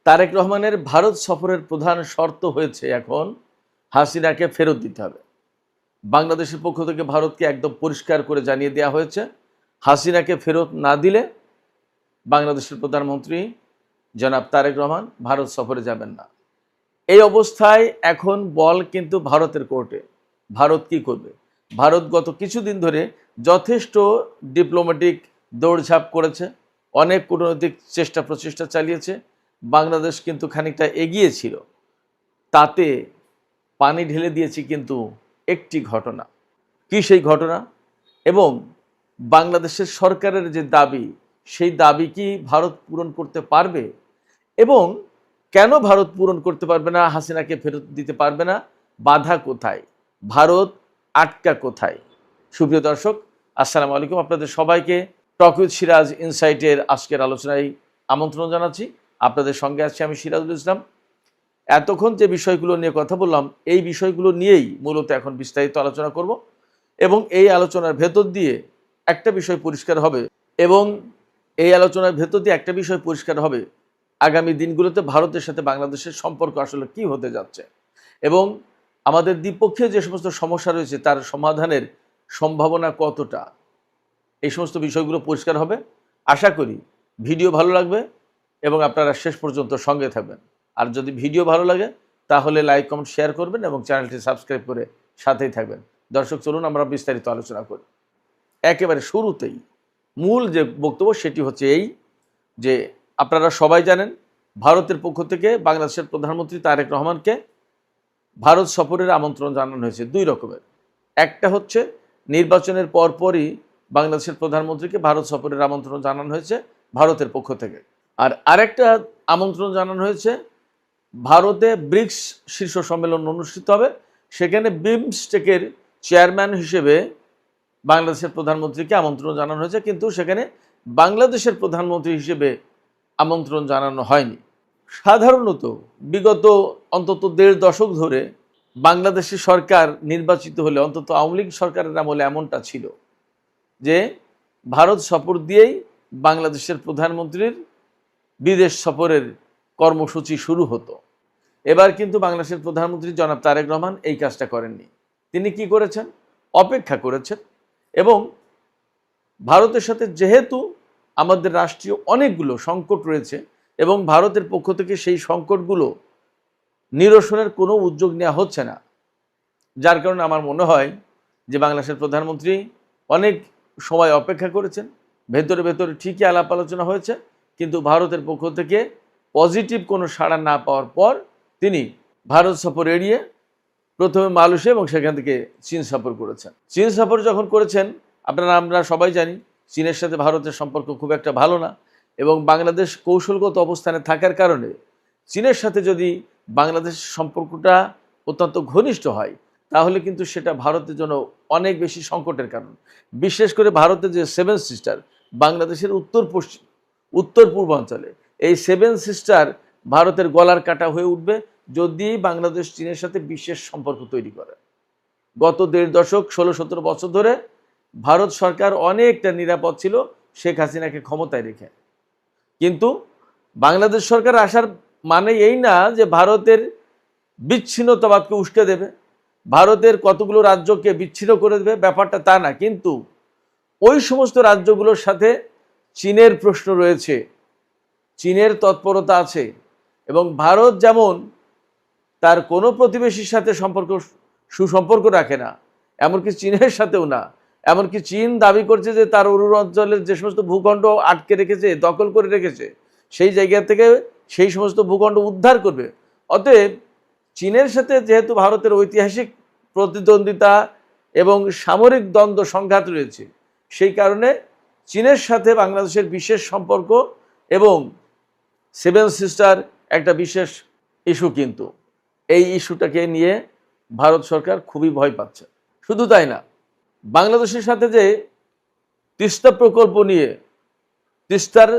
তারেক রহমানের ভারত সফরের প্রধান শর্ত হয়েছে এখন হাসিনাকে ফেরত দিতে হবে। বাংলাদেশের পক্ষ থেকে ভারতকে একদম পরিষ্কার করে জানিয়ে দেওয়া হয়েছে, হাসিনাকে ফেরত না দিলে বাংলাদেশের প্রধানমন্ত্রী জনাব তারেক রহমান ভারত সফরে যাবেন না। এই অবস্থায় এখন বল কিন্তু ভারতের কোর্টে। ভারত কি করবে? ভারত গত কিছুদিন ধরে যথেষ্ট ডিপ্লোম্যাটিক দৌড়ঝাঁপ করেছে, অনেক কূটনৈতিক প্রচেষ্টা চালিয়েছে। বাংলাদেশ কিন্তু খানিকটা এগিয়ে ছিল, তাতে পানি ঢেলে দিয়েছে কিন্তু একটি ঘটনা। কি সেই ঘটনা? এবং বাংলাদেশের সরকারের যে দাবি, সেই দাবি কি ভারত পূরণ করতে পারবে? এবং কেন ভারত পূরণ করতে পারবে না, হাসিনাকে ফেরত দিতে পারবে না? বাধা কোথায়? ভারত আটকা কোথায়? সুপ্রিয় দর্শক, আসসালামু আলাইকুম। আপনাদের সবাইকে টক উইথ সিরাজ ইনসাইটের আজকের আলোচনায় আমন্ত্রণ জানাচ্ছি। আপনাদের সঙ্গে আছি আমি সিরাজুল ইসলাম। এতক্ষণ যে বিষয়গুলো নিয়ে কথা বললাম, এই বিষয়গুলো নিয়েই মূলত এখন বিস্তারিত আলোচনা করব এবং এই আলোচনার ভেতর দিয়ে একটা বিষয় পরিষ্কার হবে আগামী দিনগুলোতে ভারতের সাথে বাংলাদেশের সম্পর্ক আসলে কি হতে যাচ্ছে এবং আমাদের দ্বিপক্ষীয় যে সমস্ত সমস্যা রয়েছে তার সমাধানের সম্ভাবনা কতটা, এই সমস্ত বিষয়গুলো পরিষ্কার হবে। আশা করি ভিডিও ভালো লাগবে এবং আপনারা শেষ পর্যন্ত সঙ্গে থাকবেন। আর যদি ভিডিও ভালো লাগে তাহলে লাইক, কমেন্ট, শেয়ার করবেন এবং চ্যানেলটি সাবস্ক্রাইব করে সাথেই থাকবেন। দর্শক, চলুন আমরা বিস্তারিত আলোচনা করি। একেবারে শুরুতেই মূল যে বক্তব্য সেটি হচ্ছে এই যে, আপনারা সবাই জানেন ভারতের পক্ষ থেকে বাংলাদেশের প্রধানমন্ত্রী তারেক রহমানকে ভারত সফরের আমন্ত্রণ জানানো হয়েছে দুই রকমের। একটা হচ্ছে নির্বাচনের পরপরই বাংলাদেশের প্রধানমন্ত্রীকে ভারত সফরের আমন্ত্রণ জানানো হয়েছে ভারতের পক্ষ থেকে, আর আরেকটা আমন্ত্রণ জানানো হয়েছে ভারতে ব্রিক্স শীর্ষ সম্মেলন অনুষ্ঠিত হবে, সেখানে বিমস্টেকের চেয়ারম্যান হিসেবে বাংলাদেশের প্রধানমন্ত্রীকে আমন্ত্রণ জানানো হয়েছে, কিন্তু সেখানে বাংলাদেশের প্রধানমন্ত্রী হিসেবে আমন্ত্রণ জানানো হয়নি। সাধারণত বিগত অন্তত 1.5 দশক ধরে বাংলাদেশের সরকার নির্বাচিত হলে, অন্তত আওয়ামী লীগ সরকারের আমলে এমনটা ছিল যে ভারত সফর দিয়েই বাংলাদেশের প্রধানমন্ত্রীর বিদেশ সফরের কর্মসূচি শুরু হতো। এবার কিন্তু বাংলাদেশের প্রধানমন্ত্রী জনাব তারেক রহমান এই কাজটা করেননি। তিনি কি করেছেন? অপেক্ষা করেছেন এবং ভারতের সাথে যেহেতু আমাদের রাষ্ট্রীয় অনেকগুলো সংকট রয়েছে এবং ভারতের পক্ষ থেকে সেই সংকটগুলো নিরসনের কোনো উদ্যোগ নেওয়া হচ্ছে না, যার কারণে আমার মনে হয় যে বাংলাদেশের প্রধানমন্ত্রী অনেক সময় অপেক্ষা করেছেন। ভেতরে ভেতরে ঠিকই আলাপ আলোচনা হয়েছে, কিন্তু ভারতের পক্ষ থেকে পজিটিভ কোনো সাড়া না পাওয়ার পর তিনি ভারত সফর এড়িয়ে প্রথমে মালয়েশিয়া এবং সেখান থেকে চীন সফর করেছেন। চীন সফর যখন করেছেন, আমরা সবাই জানি চীনের সাথে ভারতের সম্পর্ক খুব একটা ভালো না এবং বাংলাদেশ কৌশলগত অবস্থানে থাকার কারণে চীনের সাথে যদি বাংলাদেশের সম্পর্কটা অত্যন্ত ঘনিষ্ঠ হয় তাহলে কিন্তু সেটা ভারতের জন্য অনেক বেশি সংকটের কারণ। বিশেষ করে ভারতের যে 7 সিস্টার, বাংলাদেশের উত্তর পূর্বাঞ্চলে এই 7 সিস্টার ভারতের গলার কাটা হয়ে উঠবে যদি বাংলাদেশ চীনের সাথে বিশেষ সম্পর্ক তৈরি করে। গত 1.5 দশক 16-17 বছর ধরে ভারত সরকার অনেকটা নিরাপদ ছিল শেখ হাসিনাকে ক্ষমতায় রেখে, কিন্তু বাংলাদেশ সরকার আসার মানে এই না যে ভারতের বিচ্ছিন্নতাবাদকে উস্কে দেবে, ভারতের কতগুলো রাজ্যকে বিচ্ছিন্ন করে দেবে, ব্যাপারটা তা না। কিন্তু ওই সমস্ত রাজ্যগুলোর সাথে চীনের প্রশ্ন রয়েছে, চীনের তৎপরতা আছে এবং ভারত যেমন তার কোনো প্রতিবেশীর সাথে সুসম্পর্ক রাখে না, এমনকি চীনের সাথেও না। এমনকি চীন দাবি করছে যে তার অঞ্চলের যে সমস্ত ভূখণ্ড আটকে রেখেছে, দখল করে রেখেছে, সেই জায়গা থেকে সেই সমস্ত ভূখণ্ড উদ্ধার করবে। অতএব চীনের সাথে যেহেতু ভারতের ঐতিহাসিক প্রতিদ্বন্দ্বিতা এবং সামরিক দ্বন্দ্ব সংঘাত রয়েছে, সেই কারণে চীনের সাথে বাংলাদেশের বিশেষ সম্পর্ক এবং 7 সিস্টার একটা বিশেষ ইস্যু, কিন্তু এই ইস্যুটাকে নিয়ে ভারত সরকার খুবই ভয় পাচ্ছে। শুধু তাই না, বাংলাদেশের সাথে যে তিস্তা প্রকল্প নিয়ে, তিস্তার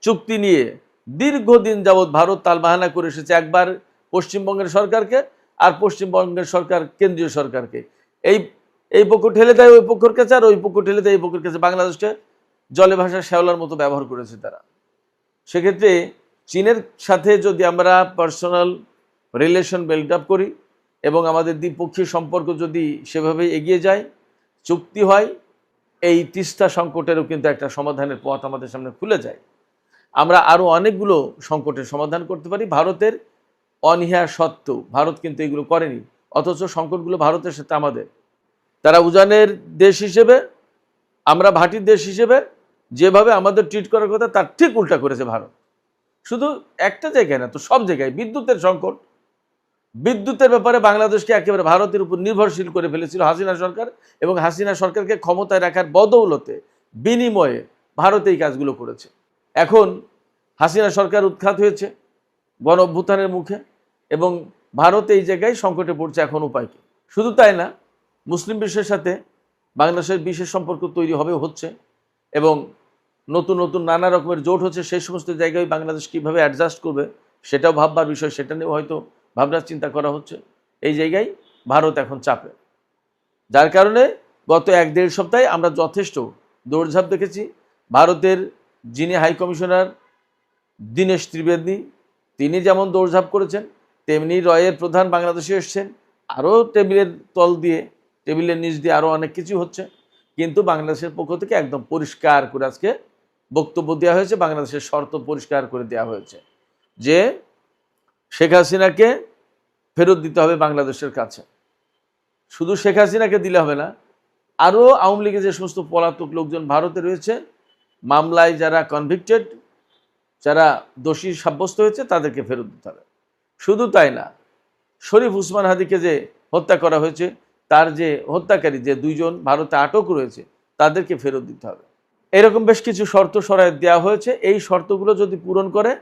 চুক্তি নিয়ে দীর্ঘদিন যাবৎ ভারত তালবাহানা করে এসেছে, একবার পশ্চিমবঙ্গের সরকারকে আর পশ্চিমবঙ্গের সরকার কেন্দ্রীয় সরকারকে এই পক্ষ ঠেলে দেয় ওই পক্ষের কাছে, আর ওই পক্ষ ঠেলে দেয় এই পক্ষের কাছে। বাংলাদেশকে জলে ভাষা শ্যাওলার মতো ব্যবহার করেছে তারা। সেক্ষেত্রে চীনের সাথে যদি আমরা পার্সোনাল রিলেশন বিল্ড আপ করি এবং আমাদের দ্বিপক্ষীয় সম্পর্ক যদি সেভাবে এগিয়ে যায়, চুক্তি হয়, এই তিস্তা সংকটেরও কিন্তু একটা সমাধানের পথ আমাদের সামনে খুলে যায়। আমরা আরও অনেকগুলো সংকটের সমাধান করতে পারি। ভারতের অনীহা সত্ত্বেও ভারত কিন্তু এগুলো করেনি, অথচ সংকটগুলো ভারতের সাথে আমাদের। তারা উজানের দেশ হিসেবে, আমরা ভাটির দেশ হিসেবে যেভাবে আমাদের ট্রিট করার কথা তার ঠিক উল্টা করেছে ভারত। শুধু একটা জায়গায় না, তো সব জায়গায়। বিদ্যুতের সংকট, বিদ্যুতের ব্যাপারে বাংলাদেশকে একেবারে ভারতের উপর নির্ভরশীল করে ফেলেছিল হাসিনা সরকার, এবং হাসিনা সরকারকে ক্ষমতায় রাখার বদৌলতে বিনিময়ে ভারত এই কাজগুলো করেছে। এখন হাসিনা সরকার উৎখাত হয়েছে গণ অভ্যুত্থানের মুখে, এবং ভারত এই জায়গায় সংকটে পড়ছে। এখন উপায় কি? শুধু তাই না, মুসলিম বিশ্বের সাথে বাংলাদেশের বিশেষ সম্পর্ক তৈরি হচ্ছে, এবং নতুন নতুন নানা রকমের জোট হচ্ছে। সেই সমস্ত জায়গায় বাংলাদেশ কীভাবে অ্যাডজাস্ট করবে সেটাও ভাববার বিষয়, সেটা নিয়েও হয়তো ভাবনার চিন্তা করা হচ্ছে। এই জায়গায় ভারত এখন চাপে, যার কারণে গত 1-1.5 সপ্তাহে আমরা যথেষ্ট দৌড়ঝাঁপ দেখেছি। ভারতের যিনি হাই কমিশনার দীনেশ ত্রিবেদী, তিনি যেমন দৌড়ঝাঁপ করেছেন, তেমনি রয়ের প্রধান বাংলাদেশে এসছেন। আরও টেবিলের তল দিয়ে, টেবিলের নিচ দিয়ে আরও অনেক কিছু হচ্ছে, কিন্তু বাংলাদেশের পক্ষ থেকে একদম পরিষ্কার করে আজকে বক্তব্য দেওয়া হয়েছে। বাংলাদেশের শর্ত পরিষ্কার করে দেওয়া হয়েছে যে শেখ হাসিনাকে ফেরত দিতে হবে বাংলাদেশের কাছে। শুধু শেখ হাসিনাকে দিলে হবে না, আরও আওয়ামী লীগের যে সমস্ত পলাতক লোকজন ভারতে রয়েছে, মামলায় যারা কনভিক্টেড, যারা দোষী সাব্যস্ত হয়েছে, তাদেরকে ফেরত দিতে হবে। শুধু তাই না, শরীফ উসমান হাদিকে যে হত্যা করা হয়েছে, তার যে হত্যাকারী যে 2 জন ভারতে আটক রয়েছে, তাদেরকে ফেরত দিতে হবে। এরকম বেশ কিছু শর্ত শরায়ত দেওয়া হয়েছে। এই শর্তগুলো যদি পূরণ করে,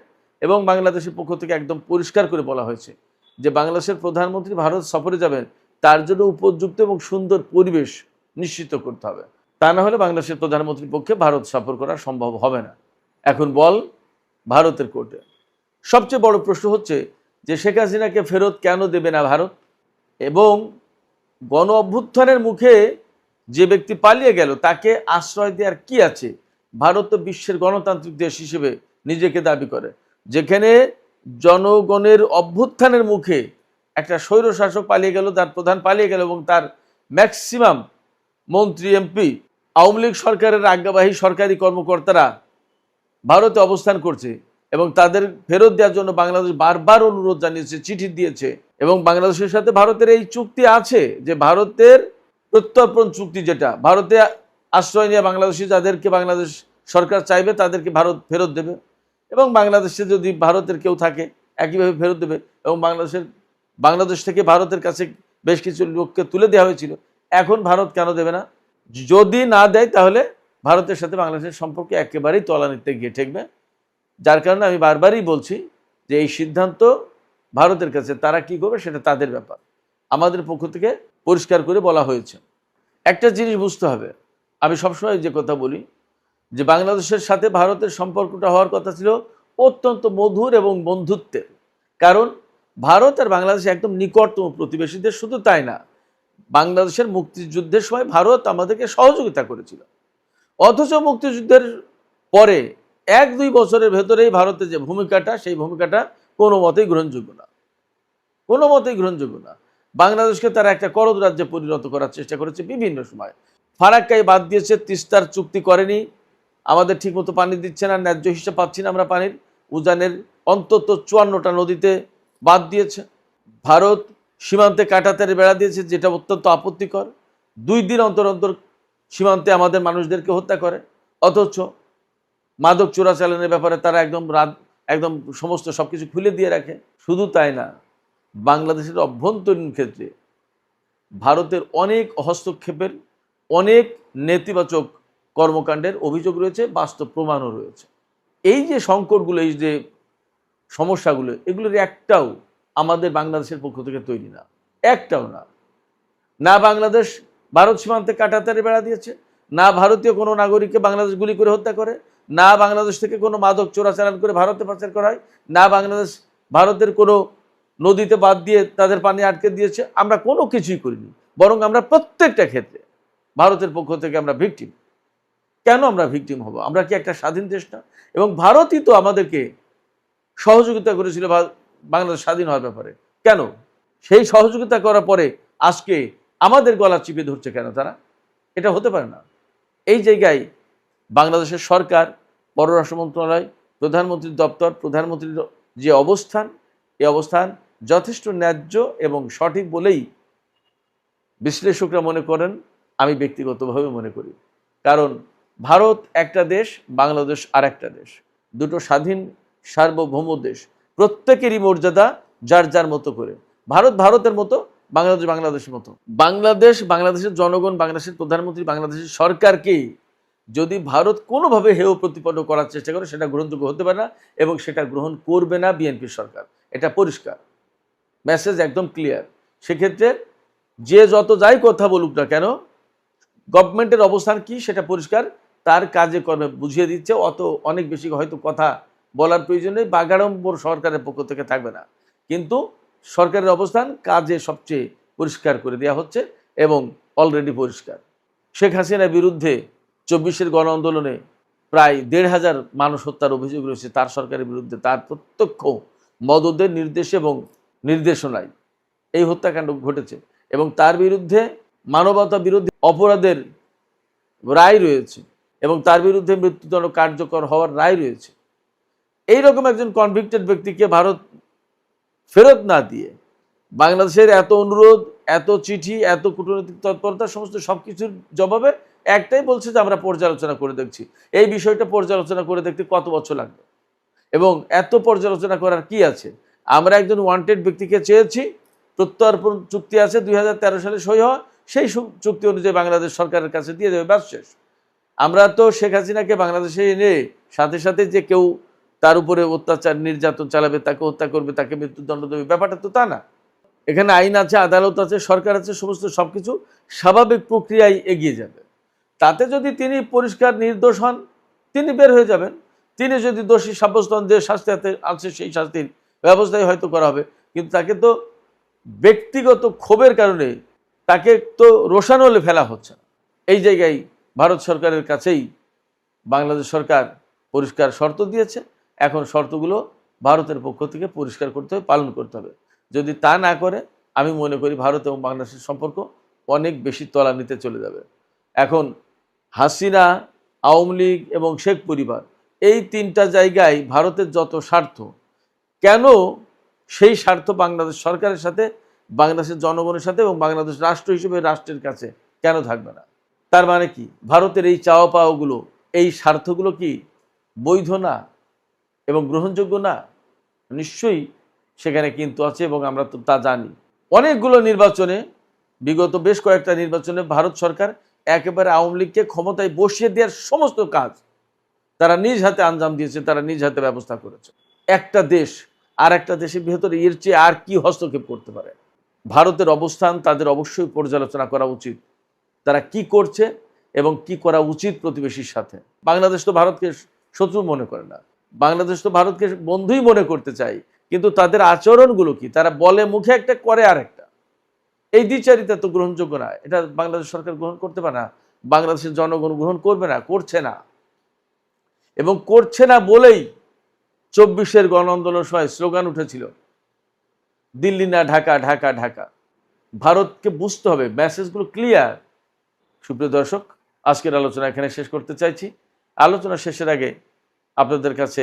এবং বাংলাদেশের পক্ষ থেকে একদম পরিষ্কার করে বলা হয়েছে যে বাংলাদেশের প্রধানমন্ত্রী ভারত সফরে যাবেন, তার জন্য উপযুক্ত এবং সুন্দর পরিবেশ নিশ্চিত করতে হবে। তা না হলে বাংলাদেশের প্রধানমন্ত্রীর পক্ষে ভারত সফর করা সম্ভব হবে না। এখন বল ভারতের কোর্টে। সবচেয়ে বড় প্রশ্ন হচ্ছে যে শেখ হাসিনাকে ফেরত কেন দেবে না ভারত, এবং গণ অভ্যুত্থানের মুখে যে ব্যক্তি পালিয়ে গেল তাকে আশ্রয় দেওয়ার কি আছে? ভারত তো বিশ্বের গণতান্ত্রিক দেশ হিসেবে নিজেকে দাবি করে, যেখানে জনগণের অভ্যুত্থানের মুখে একটা স্বৈরশাসক পালিয়ে গেল, তার প্রধান পালিয়ে গেল, এবং তার ম্যাক্সিমাম মন্ত্রী এমপি আওয়ামী লীগ সরকারের আজ্ঞাবাহী সরকারি কর্মকর্তারা ভারতে অবস্থান করছে, এবং তাদের ফেরত দেওয়ার জন্য বাংলাদেশ বারবার অনুরোধ জানিয়েছে, চিঠি দিয়েছে। এবং বাংলাদেশের সাথে ভারতের এই চুক্তি আছে যে ভারতের প্রত্যর্পণ চুক্তি, যেটা ভারতে আশ্রয় নিয়ে বাংলাদেশি যাদেরকে বাংলাদেশ সরকার চাইবে তাদেরকে ভারত ফেরত দেবে, এবং বাংলাদেশে যদি ভারতের কেউ থাকে একইভাবে ফেরত দেবে। এবং বাংলাদেশ থেকে ভারতের কাছে বেশ কিছু লোককে তুলে দেওয়া হয়েছিল। এখন ভারত কেন দেবে না? যদি না দেয় তাহলে ভারতের সাথে বাংলাদেশের সম্পর্ক একেবারেই তলানিতে গিয়ে ঠেকবে। যার কারণে আমি বারবারই বলছি যে এই সিদ্ধান্ত ভারতের কাছে, তারা কি করবে সেটা তাদের ব্যাপার। আমাদের পক্ষ থেকে পরিষ্কার করে বলা হয়েছে। একটা জিনিস বুঝতে হবে, আমি সবসময় যে কথা বলি যে বাংলাদেশের সাথে ভারতের সম্পর্কটা হওয়ার কথা ছিল অত্যন্ত মধুর এবং বন্ধুত্বের। কারণ ভারত আর বাংলাদেশ একদম নিকটতম প্রতিবেশী দেশ। শুধু তাই না, বাংলাদেশের মুক্তিযুদ্ধের সময় ভারত আমাদেরকে সহযোগিতা করেছিল, অথচ মুক্তিযুদ্ধের পরে 1-2 বছরের ভেতরেই ভারতের যে ভূমিকাটা, সেই ভূমিকাটা কোনো মতেই গ্রহণযোগ্য না, কোনো মতেই গ্রহণযোগ্য না। বাংলাদেশকে তারা একটা করদ রাজ্যে পরিণত করার চেষ্টা করেছে বিভিন্ন সময়। ফারাক্কাই বাদ দিয়েছে, তিস্তার চুক্তি করেনি, আমাদের ঠিকমতো পানি দিচ্ছে না, ন্যায্য হিসেবে পাচ্ছি না আমরা পানির। উজানের অন্তত 54টা নদীতে বাদ দিয়েছে। ভারত সীমান্তে কাঁটাতারের বেড়া দিয়েছে, যেটা অত্যন্ত আপত্তিকর। 2 দিন অন্তর অন্তর সীমান্তে আমাদের মানুষদেরকে হত্যা করে, অথচ মাদক চোরাচালানের ব্যাপারে তারা একদম সমস্ত সব কিছু খুলে দিয়ে রাখে। শুধু তাই না, বাংলাদেশের অভ্যন্তরীণ ক্ষেত্রে ভারতের অনেক হস্তক্ষেপের, অনেক নেতিবাচক কর্মকাণ্ডের অভিযোগ রয়েছে, বাস্তব প্রমাণও রয়েছে। এই যে সংকটগুলো, এই যে সমস্যাগুলো, এগুলোর একটাও আমাদের বাংলাদেশের পক্ষ থেকে তৈরি না, একটাও না। না বাংলাদেশ ভারত সীমান্তে কাঁটাতারে বেড়া দিয়েছে, না ভারতীয় কোনো নাগরিককে বাংলাদেশ গুলি করে হত্যা করে, না বাংলাদেশ থেকে কোনো মাদক চোরাচালান করে ভারতে পাচার করা হয়, না বাংলাদেশ ভারতের কোনো নদীতে বাদ দিয়ে তাদের পানি আটকে দিয়েছে। আমরা কোনো কিছুই করিনি, বরং আমরা প্রত্যেকটা ক্ষেত্রে ভারতের পক্ষ থেকে আমরা ভিকটিম। কেন আমরা ভিকটিম হব? আমরা কি একটা স্বাধীন দেশ না? এবং ভারতই তো আমাদেরকে সহযোগিতা করেছিল বাংলাদেশ স্বাধীন হওয়ার ব্যাপারে। কেন সেই সহযোগিতা করার পরে আজকে আমাদের গলা চিপে ধরছে কেন তারা? এটা হতে পারে না। এই জায়গায় বাংলাদেশের সরকার, পররাষ্ট্র মন্ত্রণালয়, প্রধানমন্ত্রীর দপ্তর, প্রধানমন্ত্রীর যে অবস্থান, এই অবস্থান যথেষ্ট ন্যায্য এবং সঠিক বলেই বিশ্লেষকরা মনে করেন, আমি ব্যক্তিগতভাবে মনে করি। কারণ ভারত একটা দেশ, বাংলাদেশ আর একটা দেশ, দুটো স্বাধীন সার্বভৌম দেশ, প্রত্যেকেরই মর্যাদা যার যার মতো করে। ভারত ভারতের মতো, বাংলাদেশ বাংলাদেশের মতো। বাংলাদেশের জনগণ, বাংলাদেশের প্রধানমন্ত্রী, বাংলাদেশের সরকারকে যদি ভারত কোনোভাবে হেয় প্রতিপন্ন করার চেষ্টা করে, সেটা গ্রহণযোগ্য হতে পারে না এবং সেটা গ্রহণ করবে না বিএনপি সরকার। এটা পরিষ্কার, মেসেজ একদম ক্লিয়ার। সেক্ষেত্রে যে যত যাই কথা বলুক না কেন, গভর্নমেন্টের অবস্থান কি সেটা পরিষ্কার, তার কাজে কর্মে বুঝিয়ে দিচ্ছে। অনেক বেশি হয়তো কথা বলার প্রয়োজনে বাগাড়ম্বর সরকারের পক্ষ থেকে থাকবে না, কিন্তু সরকারের অবস্থান কাজে সবচেয়ে পরিষ্কার করে দেওয়া হচ্ছে এবং অলরেডি পরিষ্কার। শেখ হাসিনার বিরুদ্ধে 24-এর গণ আন্দোলনে প্রায় 1,500 মানুষ হত্যার অভিযোগ রয়েছে তার সরকারের বিরুদ্ধে। তার প্রত্যক্ষ মদদের নির্দেশে এবং নির্দেশনায় এই হত্যাকাণ্ড ঘটেছে এবং তার বিরুদ্ধে মানবতা বিরোধী অপরাধের রায় রয়েছে এবং তার বিরুদ্ধে মৃত্যুদণ্ড কার্যকর হওয়ার রায় রয়েছে। এইরকম একজন কনভিক্টেড ব্যক্তিকে ভারত ফেরত না দিয়ে বাংলাদেশের এত অনুরোধ, এত চিঠি, এত কূটনৈতিক তৎপরতা, সমস্ত সব কিছুর জবাবে একটাই বলছে যে আমরা পর্যালোচনা করে দেখছি। এই বিষয়টা পর্যালোচনা করে দেখতে কত বছর লাগবে এবং এত পর্যালোচনা করার কি আছে? আমরা একজন ওয়ান্টেড ব্যক্তিকে চেয়েছি, প্রত্যর্পণ চুক্তি আছে 2013 সালে সই হওয়া, সেই চুক্তি অনুযায়ী বাংলাদেশ সরকারের কাছে দিয়ে দেবে, ব্যাস শেষ। আমরা তো শেখ হাসিনাকে বাংলাদেশে এনে সাথে সাথে যে কেউ তার উপরে অত্যাচার নির্যাতন চালাবে, তাকে হত্যা করবে, তাকে মৃত্যুদণ্ড দেবে, ব্যাপারটা তো তা না। এখানে আইন আছে, আদালত আছে, সরকার আছে, সমস্ত সবকিছু স্বাভাবিক প্রক্রিয়ায় এগিয়ে যাবে। তাতে যদি তিনি পরিষ্কার নির্দোষ হন, তিনি বের হয়ে যাবেন। তিনি যদি দোষী সাব্যস্ত হন, যে শাস্তি আছে সেই শাস্তির ব্যবস্থাই হয়তো করা হবে, কিন্তু তাকে তো ব্যক্তিগত ক্ষোভের কারণে তাকে তো রোষানলে ফেলা হচ্ছে না। এই জায়গায় ভারত সরকারের কাছেই বাংলাদেশ সরকার পরিষ্কার শর্ত দিয়েছে। এখন শর্তগুলো ভারতের পক্ষ থেকে পরিষ্কার করতে হবে, পালন করতে হবে। যদি তা না করে, আমি মনে করি ভারত এবং বাংলাদেশের সম্পর্ক অনেক বেশি তলানিতে চলে যাবে। এখন হাসিনা, আওয়ামী লীগ এবং শেখ পরিবার, এই তিনটা জায়গায় ভারতের যত স্বার্থ, কেন সেই স্বার্থ বাংলাদেশ সরকারের সাথে, বাংলাদেশের জনগণের সাথে এবং বাংলাদেশ রাষ্ট্র হিসেবে রাষ্ট্রের কাছে কেন থাকবে না? তার মানে কি ভারতের এই চাওয়া পাওয়াগুলো, এই স্বার্থগুলো কি বৈধ না এবং গ্রহণযোগ্য না? নিশ্চয়ই সেখানে কিন্তু আছে এবং আমরা তো তা জানি। অনেকগুলো নির্বাচনে, বিগত বেশ কয়েকটা নির্বাচনে ভারত সরকার একেবারে আওয়ামী লীগকে ক্ষমতায় বসিয়ে দেওয়ার সমস্ত কাজ তারা নিজ হাতে আঞ্জাম দিয়েছে, তারা নিজ হাতে ব্যবস্থা করেছে। একটা দেশ আর একটা দেশের ভেতরে এর চেয়ে আর কি হস্তক্ষেপ করতে পারে? ভারতের অবস্থান তাদের অবশ্যই পর্যালোচনা করা উচিত, তারা কি করছে এবং কি করা উচিত প্রতিবেশীর সাথে। বাংলাদেশ তো ভারতকে শত্রু মনে করে না, বাংলাদেশ তো ভারতকে বন্ধুই মনে করতে চায়, কিন্তু তাদের আচরণগুলো কি? তারা বলে মুখে একটা, করে আর একটা। এই দ্বিচারিতা তো গ্রহণযোগ্য না। এটা বাংলাদেশ সরকার গ্রহণ করতে পারে না, বাংলাদেশের জনগণ গ্রহণ করবে না, করছে না। এবং করছে না বলেই 24-এর গণ আন্দোলনের সময় স্লোগান উঠেছিল, দিল্লি না ঢাকা, ঢাকা ঢাকা। ভারতকে বুঝতে হবে, মেসেজগুলো ক্লিয়ার। সুপ্রিয় দর্শক, আজকের আলোচনা এখানে শেষ করতে চাইছি। আলোচনা শেষের আগে আপনাদের কাছে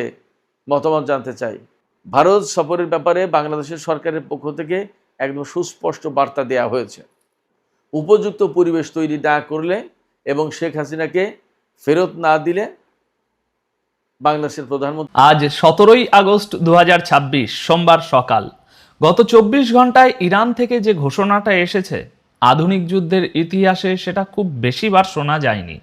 মতামত জানতে চাই। ভারত সফরের ব্যাপারে বাংলাদেশের সরকারের পক্ষ থেকে একদম সুস্পষ্ট বার্তা দেওয়া হয়েছে। উপযুক্ত পরিবেশ তৈরি না করলে এবং শেখ হাসিনাকে ফেরত না দিলে বাংলাদেশের প্রধানমন্ত্রী। আজ 17ই আগস্ট 2026 সোমবার সকাল। গত 24 ঘন্টায় ইরান থেকে যে ঘোষণাটা এসেছে, আধুনিক যুদ্ধের ইতিহাসে সেটা খুব বেশিবার শোনা যায়নি।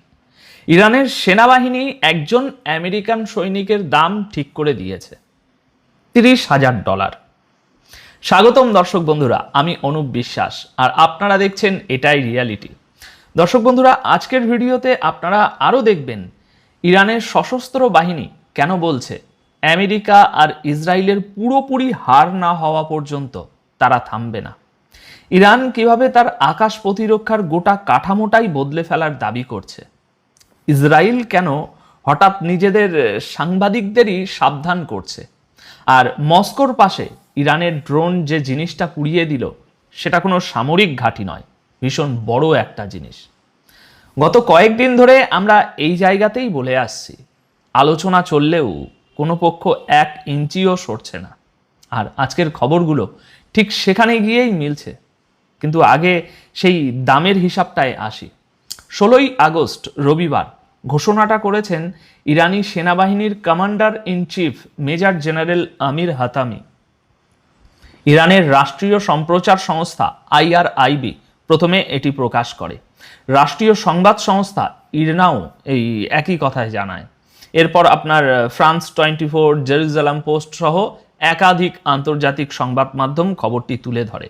ইরানের সেনাবাহিনী একজন আমেরিকান সৈনিকের দাম ঠিক করে দিয়েছে $30,000। স্বাগতম দর্শক বন্ধুরা, আমি অনুপ বিশ্বাস আর আপনারা দেখছেন এটাই রিয়ালিটি। দর্শক বন্ধুরা, আজকের ভিডিওতে আপনারা আরও দেখবেন ইরানের সশস্ত্র বাহিনী কেন বলছে আমেরিকা আর ইসরায়েলের পুরোপুরি হার না হওয়া পর্যন্ত তারা থামবে না। ইরান কিভাবে তার আকাশ প্রতিরক্ষার গোটা কাঠামোটাই বদলে ফেলার দাবি করছে। ইসরায়েল কেন হঠাৎ নিজেদের সাংবাদিকদেরই সাবধান করছে। আর মস্কোর পাশে ইরানের ড্রোন যে জিনিসটা পুড়িয়ে দিল সেটা কোনো সামরিক ঘাঁটি নয়, ভীষণ বড় একটা জিনিস। গত কয়েকদিন ধরে আমরা এই জায়গাতেই বলে আসছি, আলোচনা চললেও কোনো পক্ষ 1 ইঞ্চিও সরছে না। আর আজকের খবরগুলো ঠিক সেখানে গিয়েই মিলছে। কিন্তু আগে সেই দামের হিসাবটায় আসি। 16ই আগস্ট রবিবার ঘোষণাটা করেছেন ইরানি সেনাবাহিনীর commander in chief major general Amir Hatami. ইরানের রাষ্ট্রীয় সম্প্রচার সংস্থা IRIB প্রথমে এটি প্রকাশ করে। রাষ্ট্রীয় সংবাদ সংস্থা ইরনাও এই একই কথায় জানায়। এরপর আপনার ফ্রান্স 24, জেরুজালেম পোস্ট সহ একাধিক আন্তর্জাতিক সংবাদ মাধ্যম খবরটি তুলে ধরে।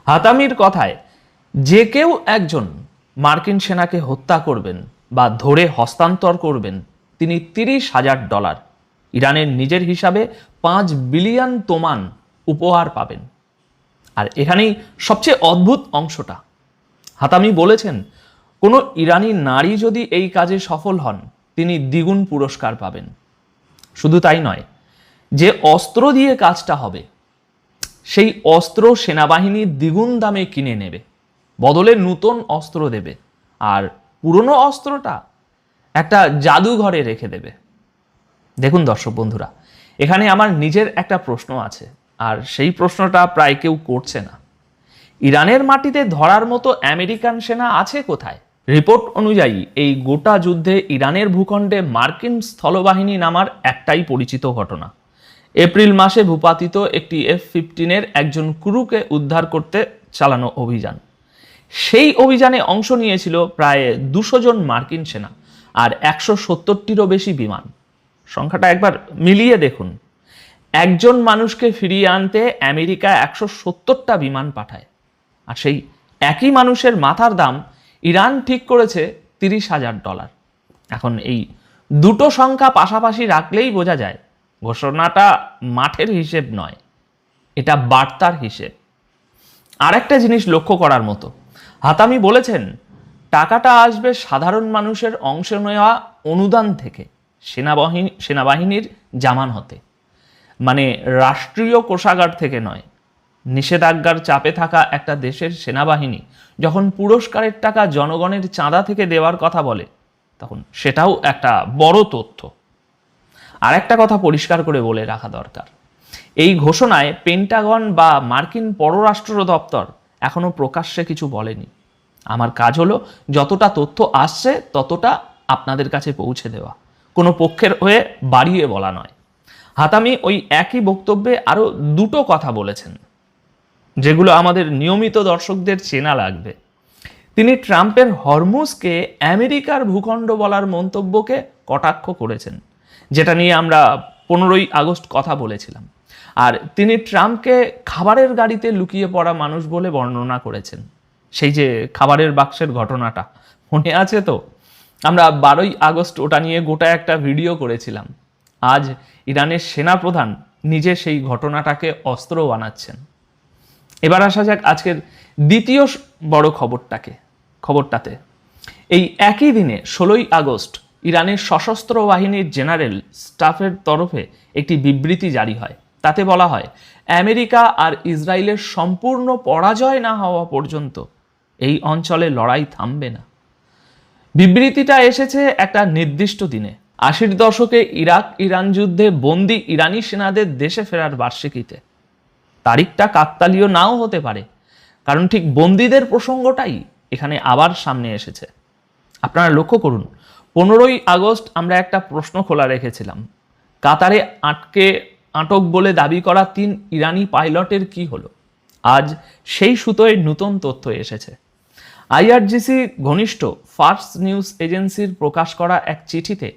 হাতামির কথায়, যে কেউ একজন মার্কিন সেনাকে হত্যা করবেন বা ধরে হস্তান্তর করবেন তিনি $30,000, ইরানের নিজের হিসাবে 5 বিলিয়ন তোমান উপহার পাবেন। আর এখানেই সবচেয়ে অদ্ভুত অংশটা, হাতামি বলেছেন কোনো ইরানি নারী যদি এই কাজে সফল হন তিনি দ্বিগুণ পুরস্কার পাবেন। শুধু তাই নয়, যে অস্ত্র দিয়ে কাজটা হবে সেই অস্ত্র সেনাবাহিনী দ্বিগুণ দামে কিনে নেবে, বদলে নতুন অস্ত্র দেবে, আর পুরনো অস্ত্রটা একটা জাদুঘরে রেখে দেবে। দেখুন দর্শক বন্ধুরা, এখানে আমার নিজের একটা প্রশ্ন আছে, আর সেই প্রশ্নটা প্রায় কেউ করছে না। ইরানের মাটিতে ধরার মতো আমেরিকান সেনা আছে কোথায়? রিপোর্ট অনুযায়ী এই গোটা যুদ্ধে ইরানের ভূখণ্ডে মার্কিন স্থলবাহিনী নামার একটাই পরিচিত ঘটনা। এপ্রিল মাসে ভূপাতিত একটি F-15 একজন ক্রুকে উদ্ধার করতে চালানো অভিযান। সেই অভিযানে অংশ নিয়েছিল প্রায় 200 জন মার্কিন সেনা আর 170টিরও বেশি বিমান। সংখ্যাটা একবার মিলিয়ে দেখুন, একজন মানুষকে ফিরিয়ে আনতে আমেরিকা 170টা বিমান পাঠায়, আর সেই একই মানুষের মাথার দাম ইরান ঠিক করেছে $30,000। এখন এই দুটো সংখ্যা পাশাপাশি রাখলেই বোঝা যায় ঘোষণাটা মাঠের হিসেব নয়, এটা বার্তার হিসেব। আর একটা জিনিস লক্ষ্য করার মতো, হাতামি বলেছেন টাকাটা আসবে সাধারণ মানুষের অংশ নেওয়া অনুদান থেকে, সেনাবাহিনীর জামান হতে, মানে রাষ্ট্রীয় কোষাগার থেকে নয়। নিষেধাজ্ঞার চাপে থাকা একটা দেশের সেনাবাহিনী যখন পুরস্কারের টাকা জনগণের চাঁদা থেকে দেওয়ার কথা বলে তখন সেটাও একটা বড় তথ্য। আর একটা কথা পরিষ্কার করে বলে রাখা দরকার, এই ঘোষণায় পেন্টাগন বা মার্কিন পররাষ্ট্র দপ্তর এখনো প্রকাশ্যে কিছু বলেনি। আমার কাজ হলো যতটা তথ্য আসছে ততটা আপনাদের কাছে পৌঁছে দেওয়া, কোনো পক্ষের হয়ে বাড়িয়ে বলা নয়। হাতামি ওই একই বক্তব্যে আরো দুটো কথা বলেছেন যেগুলো আমাদের নিয়মিত দর্শকদের চেনা লাগবে। তিনি ট্রাম্পের হরমুজকে আমেরিকার ভূখণ্ড বলার মন্তব্যকে কটাক্ষ করেছেন, যেটা নিয়ে আমরা 15ই আগস্ট কথা বলেছিলাম। আর তিনি ট্রাম্পকে খাবারের গাড়িতে লুকিয়ে পড়া মানুষ বলে বর্ণনা করেছেন। সেই যে খাবারের বাক্সের ঘটনাটা মনে আছে তো? আমরা 12ই আগস্ট ওটা নিয়ে গোটা একটা ভিডিও করেছিলাম। আজ ইরানের সেনাপ্রধান নিজে সেই ঘটনাটাকে অস্ত্র বানাচ্ছেন। এবার আসা যাক আজকের দ্বিতীয় বড় খবরটাতে। এই একই দিনে 16ই আগস্ট ইরানের সশস্ত্র বাহিনীর জেনারেল স্টাফের তরফে একটি বিবৃতি জারি হয়। তাতে বলা হয় আমেরিকা আর ইসরায়েলের সম্পূর্ণ পরাজয় না হওয়া পর্যন্ত এই অঞ্চলে লড়াই থামবে না। বিবৃতিটা এসেছে একটা নির্দিষ্ট দিনে, 80-র দশকে ইরাক ইরান যুদ্ধে বন্দী ইরানি সেনাদের দেশে ফেরার বার্ষিকীতে। তারিখটা কাকতালীয় নাও হতে পারে, কারণ ঠিক বন্দীদের প্রসঙ্গটাই এখানে আবার সামনে এসেছে। আপনারা লক্ষ্য করুন, 15ই আগস্ট আমরা একটা প্রশ্ন খোলা রেখেছিলাম, কাতারে আটক বলে দাবি করা 3 ইরানি পাইলটের কি হলো? আজ সেই সুতোয় নতুন তথ্য এসেছে। IRGC ঘনিষ্ঠ ফার্স নিউজ এজেন্সির প্রকাশ করা এক চিঠিতে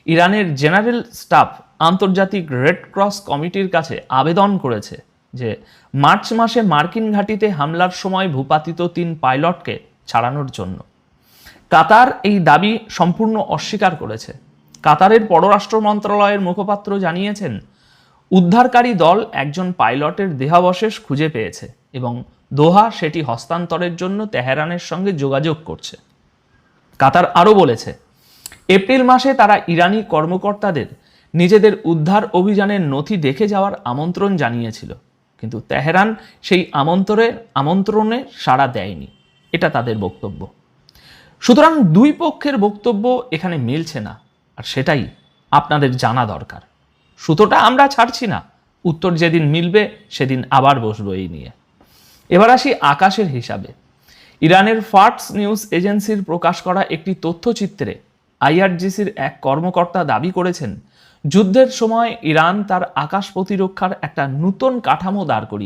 ইরানের জেনারেল স্টাফ আন্তর্জাতিক রেড ক্রস কমিটির কাছে আবেদন করেছে যে মার্চ মাসে মার্কিন ঘাঁটিতে হামলার সময় ভূপাতিত 3 পাইলটকে ছাড়ানোর জন্য। কাতার এই দাবি সম্পূর্ণ অস্বীকার করেছে। কাতারের পররাষ্ট্র মন্ত্রণালয়ের মুখপাত্র জানিয়েছেন উদ্ধারকারী দল একজন পাইলটের দেহাবশেষ খুঁজে পেয়েছে এবং দোহা সেটি হস্তান্তরের জন্য তেহরানের সঙ্গে যোগাযোগ করছে। কাতার আরও বলেছে এপ্রিল মাসে তারা ইরানি কর্মকর্তাদের নিজেদের উদ্ধার অভিযানের নথি দেখে যাওয়ার আমন্ত্রণ জানিয়েছিল, কিন্তু তেহরান সেই আমন্ত্রণে সাড়া দেয়নি। এটা তাদের বক্তব্য। সুতরাং দুই পক্ষের বক্তব্য এখানে মিলছে না, আর সেটাই আপনাদের জানা দরকার। সুতোটা আমরা ছাড়ছি না, উত্তর যেদিন মিলবে সেদিন আবার বসবো এই নিয়ে। এবার আসি আকাশের হিসাবে। ইরানের ফার্স নিউজ এজেন্সির প্রকাশ করা একটি তথ্যচিত্রে আইআরজিসির এক কর্মকর্তা দাবি করেছেন, যুদ্ধের সময় ইরান তার আকাশ প্রতিরক্ষার একটা নতুন কাঠামো দাঁড় করিয়েছে।